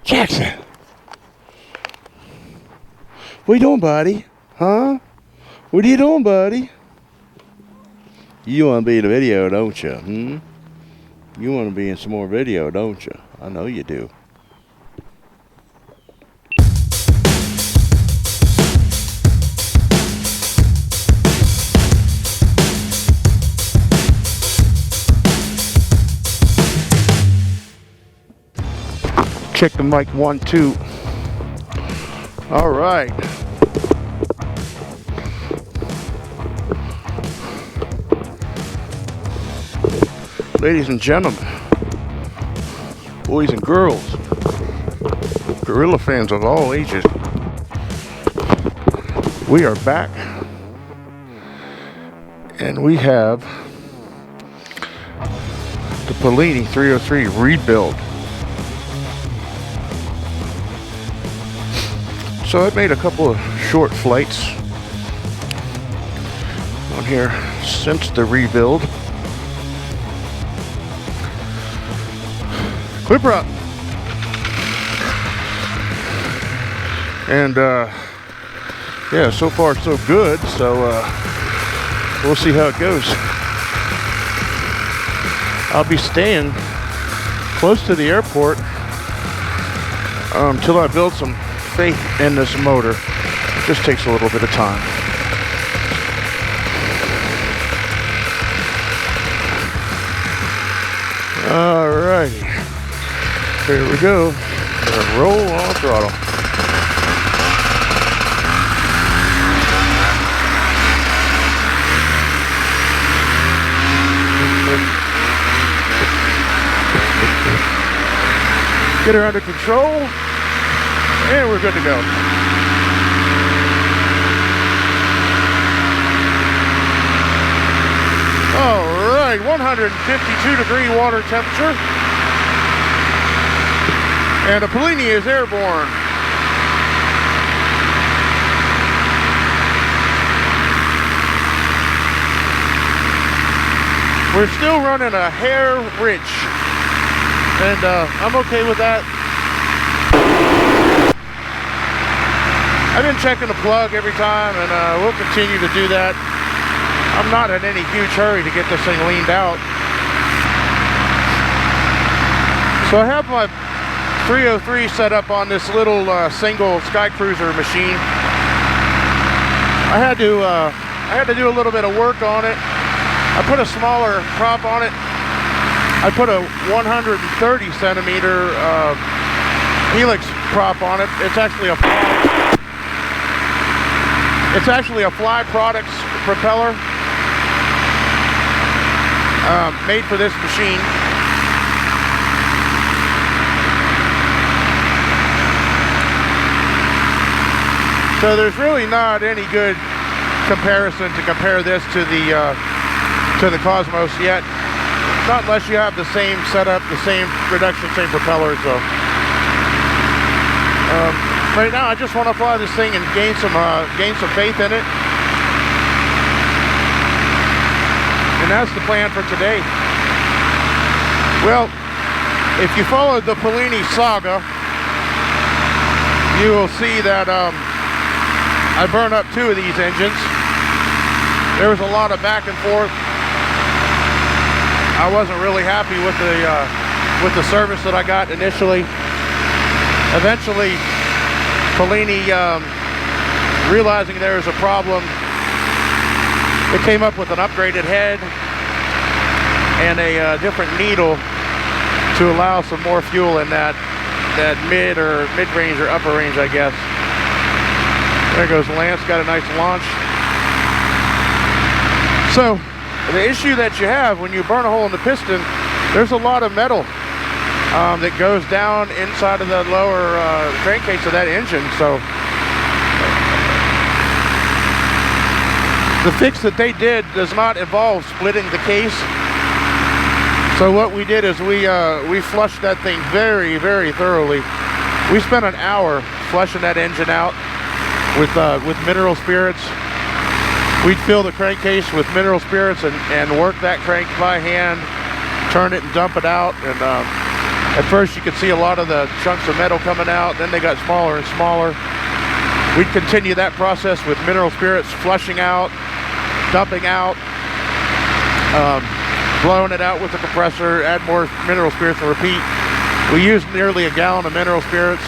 Jackson. What you doing, buddy? Huh? What are you doing, buddy? You want to be in the video, don't you? You want to be in some more video, don't you? I know you do. Check the mic 1, 2. All right. Ladies and gentlemen, boys and girls, gorilla fans of all ages, we are back, and we have the Polini 303 rebuild. So I made a couple of short flights on here since the rebuild. Clipper up. And yeah, so far so good, so we'll see how it goes. I'll be staying close to the airport until I build some faith in this motor. It just takes a little bit of time. Alrighty, here we go. Gonna roll on throttle. Get her under control. And we're good to go. All right, 152 degree water temperature. And the Polini is airborne. We're still running a hair rich. And I'm okay with that. I've been checking the plug every time, and we'll continue to do that. I'm not in any huge hurry to get this thing leaned out. So I have my 303 set up on this little single Skycruiser machine. I had to do a little bit of work on it. I put a smaller prop on it. I put a 130 centimeter helix prop on it. It's actually a Fly Products propeller made for this machine. So there's really not any good comparison to compare this to the Cosmos yet. Not unless you have the same setup, the same production, same propeller. So right now I just want to fly this thing and gain some faith in it. And that's the plan for today. Well, if you followed the Polini saga, you will see that I burned up 2 of these engines. There was a lot of back and forth. I wasn't really happy with the service that I got initially. Eventually, Polini, realizing there was a problem, it came up with an upgraded head and a different needle to allow some more fuel in that mid-range or upper range, I guess. There goes Lance, got a nice launch. So the issue that you have when you burn a hole in the piston, there's a lot of metal that goes down inside of the lower crankcase of that engine. So the fix that they did does not involve splitting the case. So what we did is we flushed that thing very, very thoroughly. We spent an hour flushing that engine out with mineral spirits. We'd fill the crankcase with mineral spirits and work that crank by hand, turn it and dump it out, and At first you could see a lot of the chunks of metal coming out, then they got smaller and smaller. We'd continue that process with mineral spirits, flushing out, dumping out, blowing it out with the compressor, add more mineral spirits and repeat. We used nearly a gallon of mineral spirits.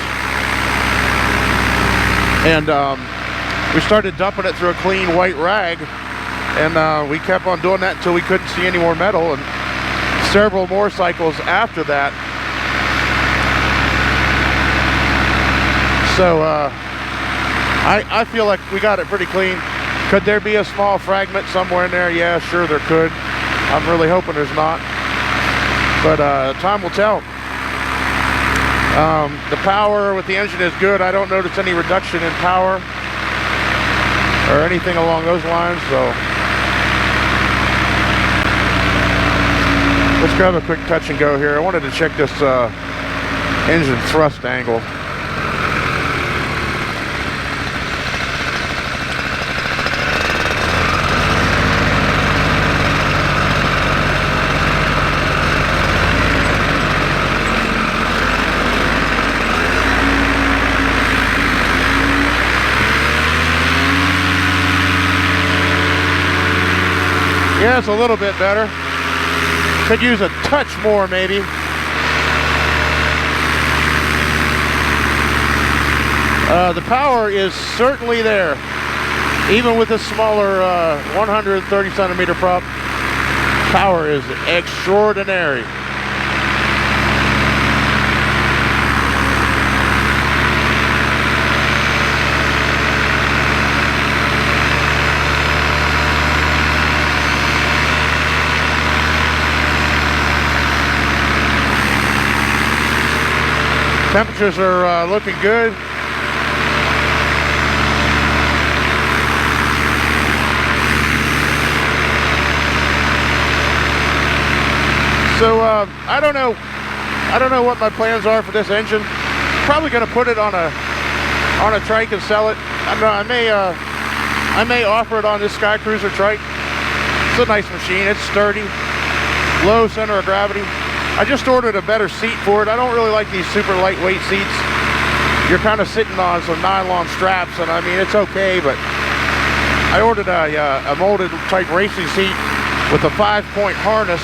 And we started dumping it through a clean white rag, and we kept on doing that until we couldn't see any more metal, and several more cycles after that. So I feel like we got it pretty clean. Could there be a small fragment somewhere in there? Yeah, sure there could. I'm really hoping there's not, but time will tell. The power with the engine is good. I don't notice any reduction in power or anything along those lines, so let's grab a quick touch and go here. I wanted to check this engine thrust angle. Yeah, it's a little bit better. Could use a touch more, maybe. The power is certainly there. Even with this smaller 130 centimeter prop, power is extraordinary. Temperatures are looking good. So I don't know what my plans are for this engine. Probably going to put it on a trike and sell it. I may offer it on this Skycruiser trike. It's a nice machine. It's sturdy, low center of gravity. I just ordered a better seat for it. I don't really like these super lightweight seats. You're kind of sitting on some nylon straps, and I mean, it's okay, but I ordered a molded type racing seat with a 5-point harness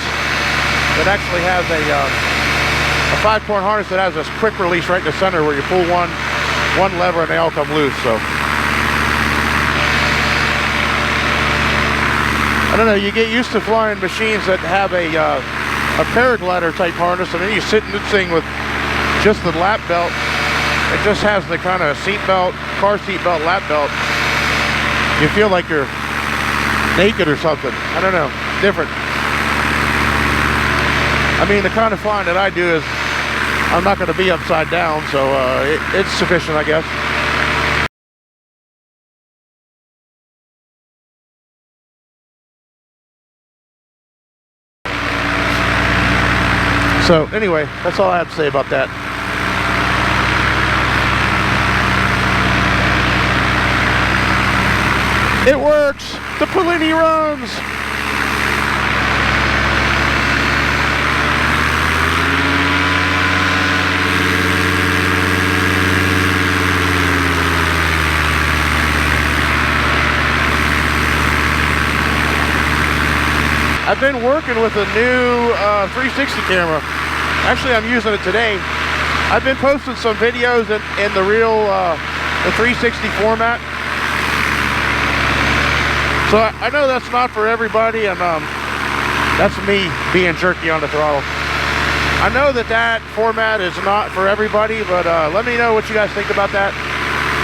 that actually has a 5-point harness that has this quick release right in the center where you pull one lever and they all come loose. So I don't know, you get used to flying machines that have a paraglider type harness, and then you sit in this thing with just the lap belt. It just has the kind of seat belt, car seat belt, lap belt. You feel like you're naked or something. I don't know, different. I mean, the kind of flying that I do is, I'm not going to be upside down, so it's sufficient, I guess. So anyway, that's all I have to say about that. It works! The Polini runs! I've been working with a new 360 camera. Actually, I'm using it today. I've been posting some videos in the real the 360 format. So I know that's not for everybody, and that's me being jerky on the throttle. I know that format is not for everybody, but let me know what you guys think about that.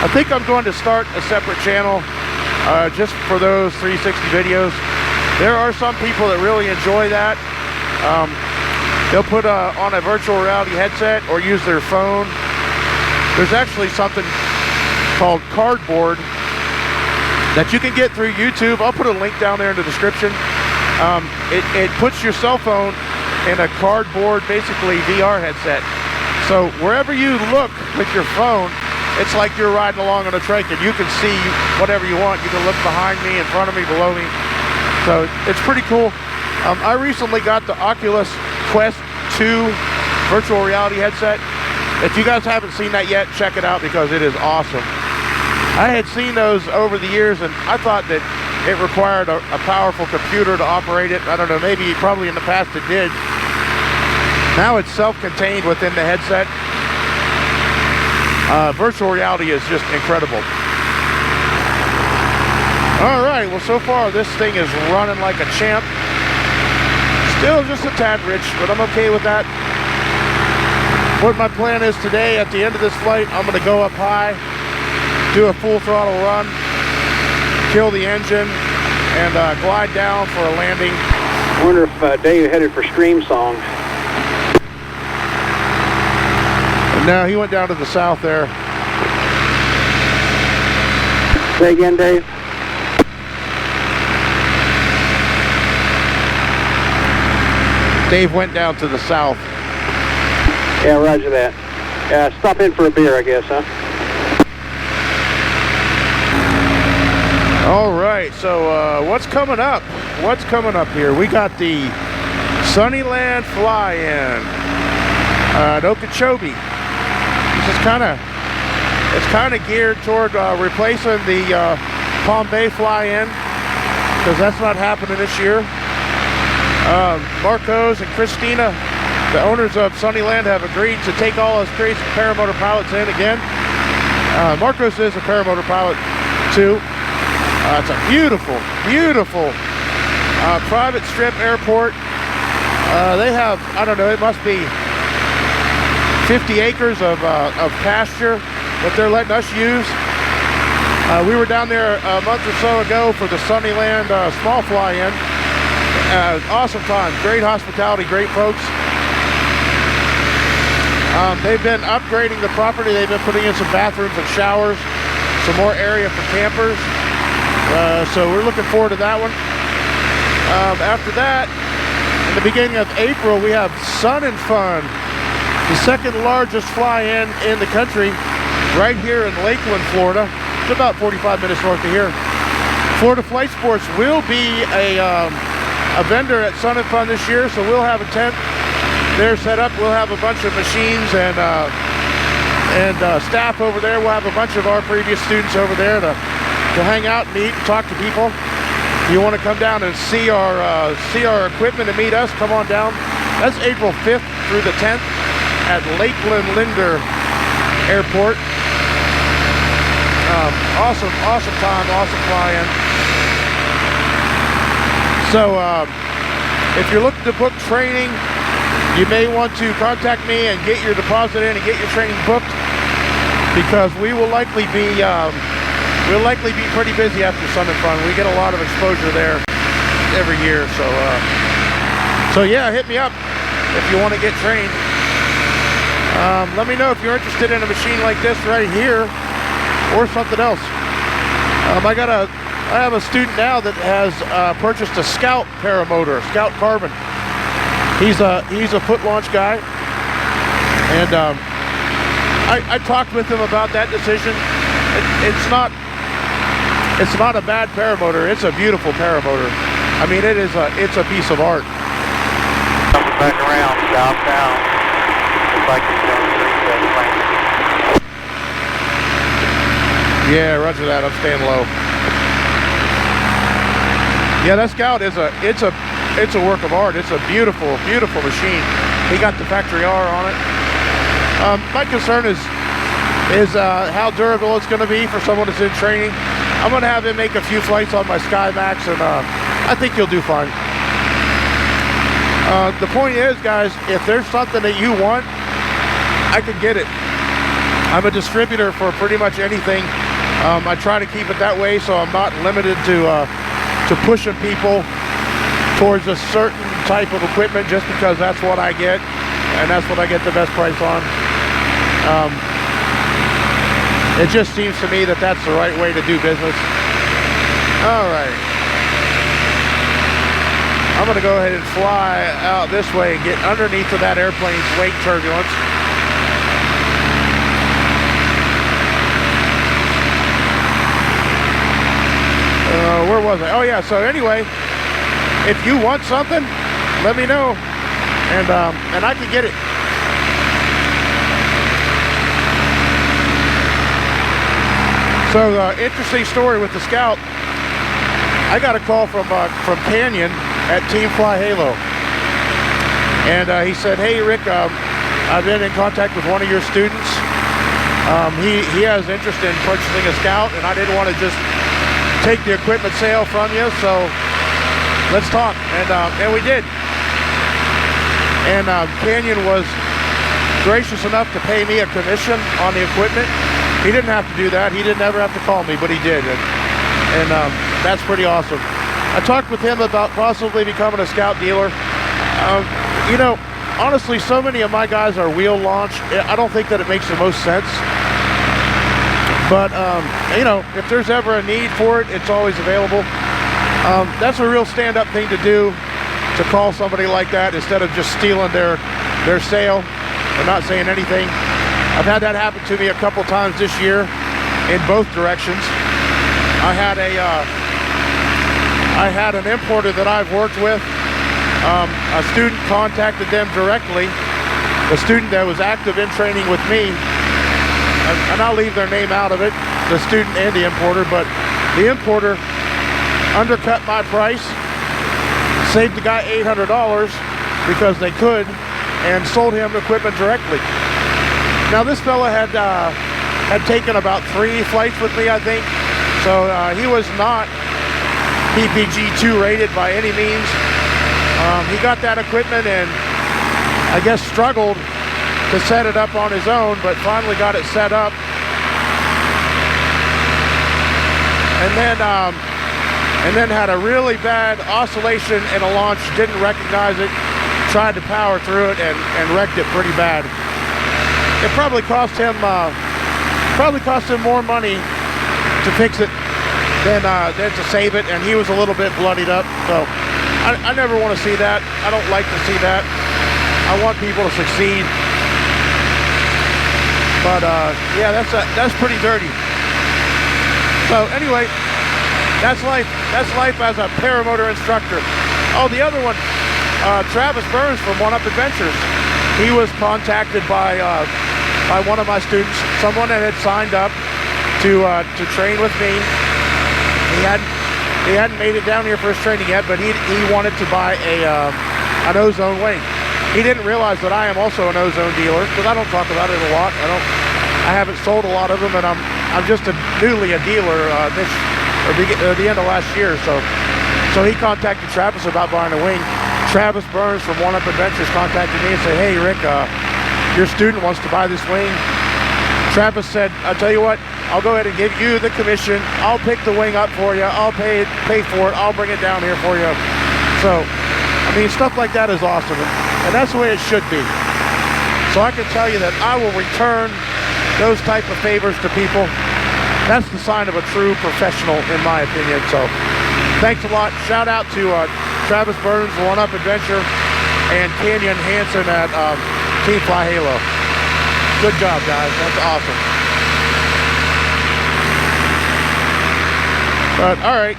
I think I'm going to start a separate channel just for those 360 videos. There are some people that really enjoy that. They'll put on a virtual reality headset or use their phone. There's actually something called Cardboard that you can get through YouTube. I'll put a link down there in the description. It puts your cell phone in a cardboard, basically VR headset. So wherever you look with your phone, it's like you're riding along on a trike, and you can see whatever you want. You can look behind me, in front of me, below me. So it's pretty cool. I recently got the Oculus Quest 2 virtual reality headset. If you guys haven't seen that yet, check it out because it is awesome. I had seen those over the years, and I thought that it required a powerful computer to operate it. I don't know, maybe probably in the past it did. Now it's self-contained within the headset. Virtual reality is just incredible. All right, well, so far this thing is running like a champ. Still just a tad rich, but I'm okay with that. What my plan is today, at the end of this flight, I'm gonna go up high, do a full throttle run, kill the engine, and glide down for a landing. I wonder if Dave headed for Stream Song. No, he went down to the south there. Say again, Dave? Dave went down to the south. Yeah, roger that. Stop in for a beer, I guess, huh? All right, so what's coming up? What's coming up here? We got the Sunnyland fly-in at Okeechobee. This is kind of geared toward replacing the Palm Bay fly-in, because that's not happening this year. Marcos and Christina, the owners of Sunnyland, have agreed to take all us crazy paramotor pilots in again. Marcos is a paramotor pilot too. It's a beautiful, beautiful private strip airport. They have, I don't know, it must be 50 acres of pasture that they're letting us use. We were down there a month or so ago for the Sunnyland small fly-in. Awesome time, great hospitality, great folks. They've been upgrading the property. They've been putting in some bathrooms and showers, some more area for campers. So we're looking forward to that one. After that, in the beginning of April, we have Sun and Fun, the second largest fly-in in the country, right here in Lakeland, Florida. It's about 45 minutes north of here. Florida Flight Sports will be a vendor at Sun and Fun this year, so we'll have a tent there set up. We'll have a bunch of machines and staff over there. We'll have a bunch of our previous students over there to hang out and eat and talk to people. If you want to come down and see our equipment and meet us, come on down. That's April 5th through the 10th at Lakeland Linder Airport. Awesome time, awesome fly-in. So if you're looking to book training, you may want to contact me and get your deposit in and get your training booked, because we will likely be pretty busy after Sun and Fun. We get a lot of exposure there every year, so yeah, hit me up if you want to get trained. Let me know if you're interested in a machine like this right here or something else. I have a student now that has purchased a Scout paramotor, Scout Carbon. He's a foot launch guy, and I talked with him about that decision. It's not a bad paramotor. It's a beautiful paramotor. I mean, it's a piece of art. Coming back around, southbound. Looks like it's going to Yeah, roger that. I'm staying low. Yeah, that Scout is it's a work of art. It's a beautiful machine. He got the factory R on it. My concern is how durable it's going to be for someone that's in training. I'm going to have him make a few flights on my SkyMax, and I think he'll do fine. The point is, guys, if there's something that you want, I can get it. I'm a distributor for pretty much anything. I try to keep it that way, so I'm not limited to pushing people towards a certain type of equipment just because that's what I get, and that's what I get the best price on. It just seems to me that that's the right way to do business. All right. I'm going to go ahead and fly out this way and get underneath of that airplane's wake turbulence. Where was I? Oh yeah, so anyway, if you want something, let me know, and I can get it. So, interesting story with the Scout. I got a call from Canyon at Team Fly Halo. And he said, hey, Rick, I've been in contact with one of your students. He has interest in purchasing a Scout, and I didn't want to just take the equipment sale from you, so let's talk. And we did. And Canyon was gracious enough to pay me a commission on the equipment. He didn't have to do that. He didn't ever have to call me, but he did. And that's pretty awesome. I talked with him about possibly becoming a Scout dealer. You know, honestly, so many of my guys are wheel launch. I don't think that it makes the most sense. But, you know, if there's ever a need for it, it's always available. That's a real stand-up thing to do, to call somebody like that instead of just stealing their sale and not saying anything. I've had that happen to me a couple times this year in both directions. I had an importer that I've worked with. A student contacted them directly, a student that was active in training with me, and I'll leave their name out of it, the student and the importer, but the importer undercut my price, saved the guy $800 because they could, and sold him equipment directly. Now this fella had taken about 3 flights with me, I think, so he was not PPG 2 rated by any means. He got that equipment and I guess struggled to set it up on his own, but finally got it set up. And then had a really bad oscillation in a launch, didn't recognize it, tried to power through it and wrecked it pretty bad. It probably cost him more money to fix it than to save it, and he was a little bit bloodied up. So I never want to see that. I don't like to see that. I want people to succeed. But yeah, that's pretty dirty. So anyway, that's life. That's life as a paramotor instructor. Oh, the other one, Travis Burns from One Up Adventures. He was contacted by one of my students, someone that had signed up to train with me. He hadn't made it down here for his training yet, but he wanted to buy an ozone wing. He didn't realize that I am also an ozone dealer, because I don't talk about it a lot. I haven't sold a lot of them, and I'm just newly a dealer the end of last year. So he contacted Travis about buying a wing. Travis Burns from One Up Adventures contacted me and said, hey Rick, your student wants to buy this wing. Travis said, I'll tell you what, I'll go ahead and give you the commission. I'll pick the wing up for you. I'll pay for it. I'll bring it down here for you. So, I mean, stuff like that is awesome. And that's the way it should be. So I can tell you that I will return those type of favors to people. That's the sign of a true professional, in my opinion. So, thanks a lot. Shout out to Travis Burns, One Up Adventure, and Canyon Hansen at Team Fly Halo. Good job, guys. That's awesome. But, all right.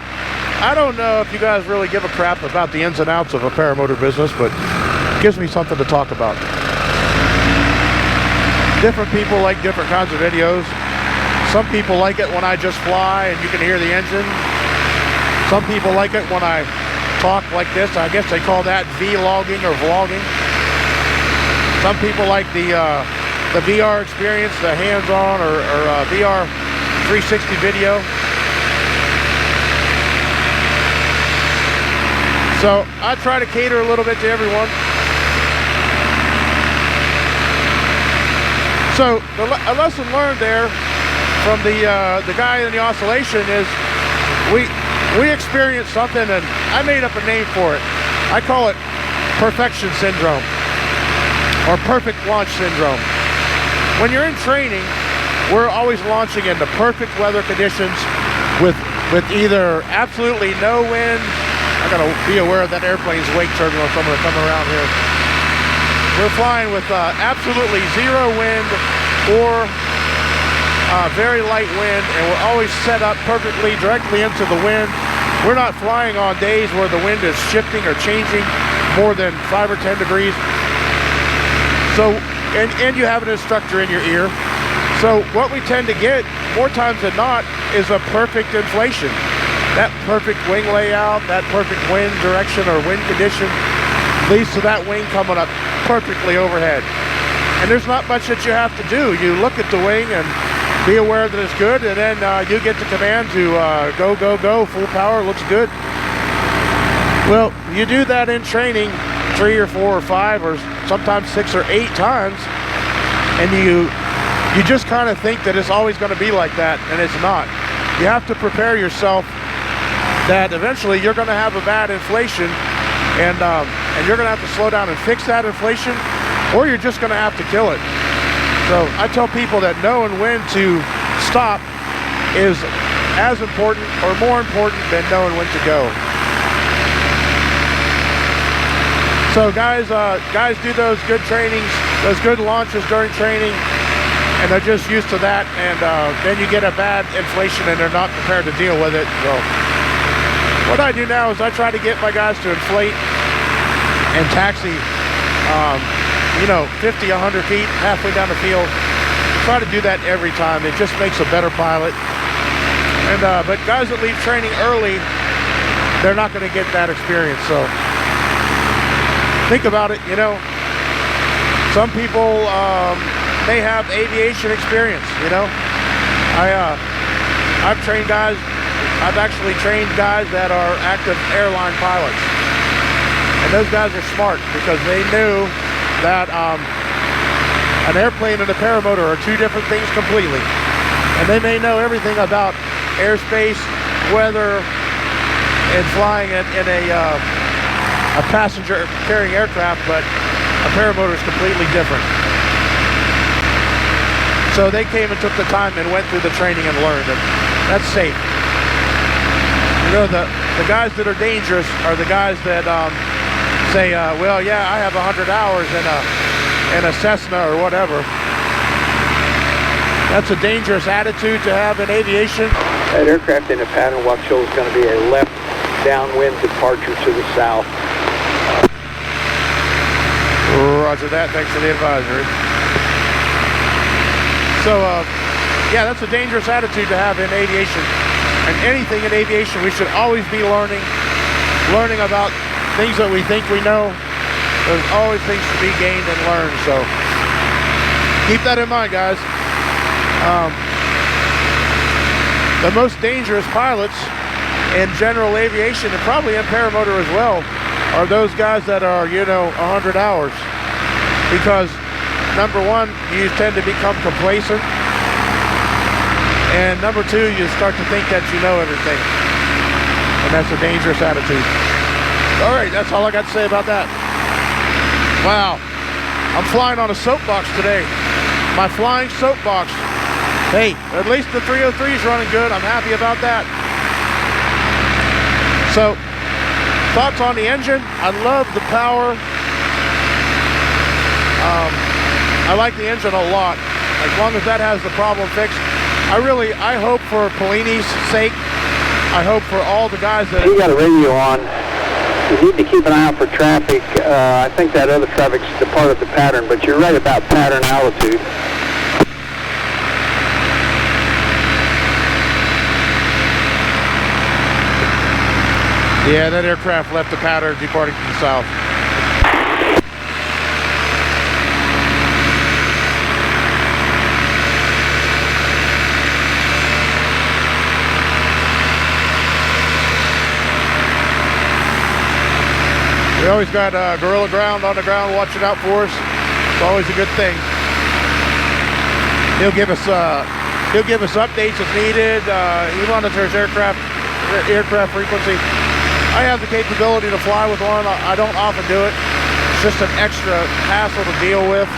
I don't know if you guys really give a crap about the ins and outs of a paramotor business, but it gives me something to talk about. Different people like different kinds of videos. Some people like it when I just fly and you can hear the engine. Some people like it when I talk like this. I guess they call that vlogging or vlogging. Some people like the VR experience, the hands-on or VR 360 video. So I try to cater a little bit to everyone. So a lesson learned there from the guy in the oscillation is we experienced something, and I made up a name for it. I call it perfection syndrome or perfect launch syndrome. When you're in training, we're always launching in the perfect weather conditions with either absolutely no wind. I gotta be aware of that airplane's wake turbulence. I'm gonna come around here. We're flying with absolutely zero wind or very light wind, and we're always set up perfectly directly into the wind. We're not flying on days where the wind is shifting or changing more than 5 or 10 degrees. So, and you have an instructor in your ear. So what we tend to get more times than not, is a perfect inflation. That perfect wing layout, that perfect wind direction or wind condition leads to that wing coming up perfectly overhead. And there's not much that you have to do. You look at the wing and be aware that it's good, and then you get the command to go, go, go, full power, looks good. Well, you do that in training 3 or 4 or 5 or sometimes 6 or 8 times, and you just kind of think that it's always going to be like that, and it's not. You have to prepare yourself that eventually you're going to have a bad inflation, and you're going to have to slow down and fix that inflation, or you're just going to have to kill it. So I tell people that knowing when to stop is as important or more important than knowing when to go. So guys do those good trainings, those good launches during training, and they're just used to that, and then you get a bad inflation and they're not prepared to deal with it. So what I do now is I try to get my guys to inflate and taxi, 50, 100 feet, halfway down the field. Try to do that every time. It just makes a better pilot. And but guys that leave training early, they're not going to get that experience. So think about it. Some people may have aviation experience. I've trained guys. I've actually trained guys that are active airline pilots, and those guys are smart because they knew that an airplane and a paramotor are 2 different things completely, and they may know everything about airspace, weather, and flying in a passenger carrying aircraft, but a paramotor is completely different. So they came and took the time and went through the training and learned, and that's safe. The guys that are dangerous are the guys that say, well, yeah, I have 100 hours in a Cessna or whatever. That's a dangerous attitude to have in aviation. That aircraft in the pattern watch show is going to be a left downwind departure to the south. Roger that. Thanks for the advisory. So, yeah, that's a dangerous attitude to have in aviation. And anything in aviation, we should always be learning about things that we think we know. There's always things to be gained and learned, so keep that in mind, guys. The most dangerous pilots in general aviation, and probably in paramotor as well, are those guys that are, 100 hours. Because, number one, you tend to become complacent. And number 2, you start to think that you know everything. And that's a dangerous attitude. All right, that's all I got to say about that. Wow, I'm flying on a soapbox today. My flying soapbox. Hey, at least the 303 is running good. I'm happy about that. So, thoughts on the engine? I love the power. I like the engine a lot. As long as that has the problem fixed. I hope for Polini's sake, I hope for all the guys that... You got a radio on. You need to keep an eye out for traffic. I think that other traffic's the part of the pattern, but you're right about pattern altitude. Yeah, that aircraft left the pattern departing to the south. We always got Gorilla Ground on the ground watching out for us. It's always a good thing. He'll give us updates as needed. He monitors aircraft frequency. I have the capability to fly with one. I don't often do it. It's just an extra hassle to deal with.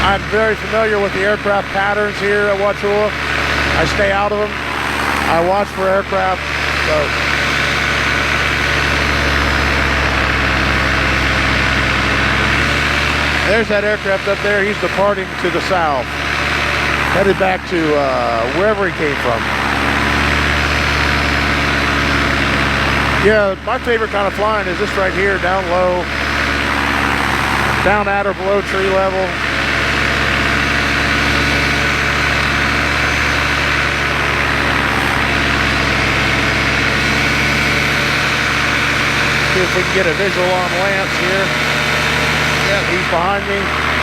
I'm very familiar with the aircraft patterns here at Wauchula. I stay out of them. I watch for aircraft. So. There's that aircraft up there. He's departing to the south, headed back to wherever he came from. Yeah, my favorite kind of flying is this right here, down low, down at or below tree level. if we can get a visual on Lance here. Yeah, he's behind me.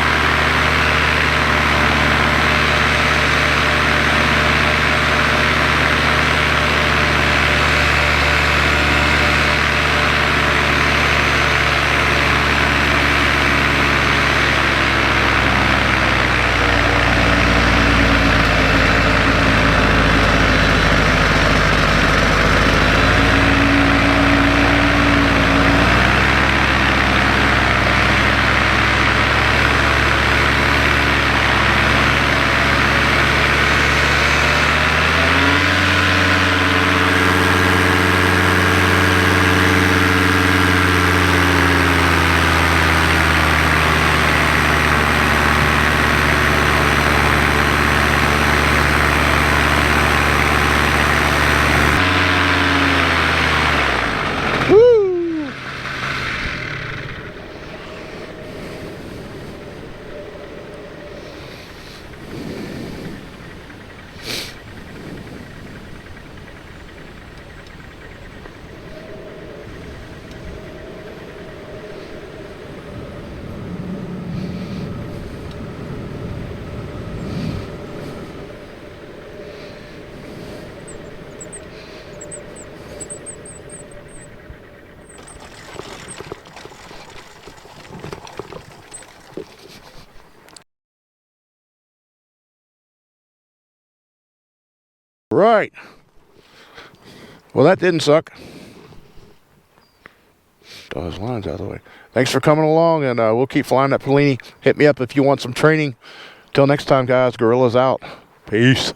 Right. Well, that didn't suck. Those lines out of the way. Thanks for coming along, and we'll keep flying that Polini. Hit me up if you want some training. Till next time, guys. Gorilla's out. Peace.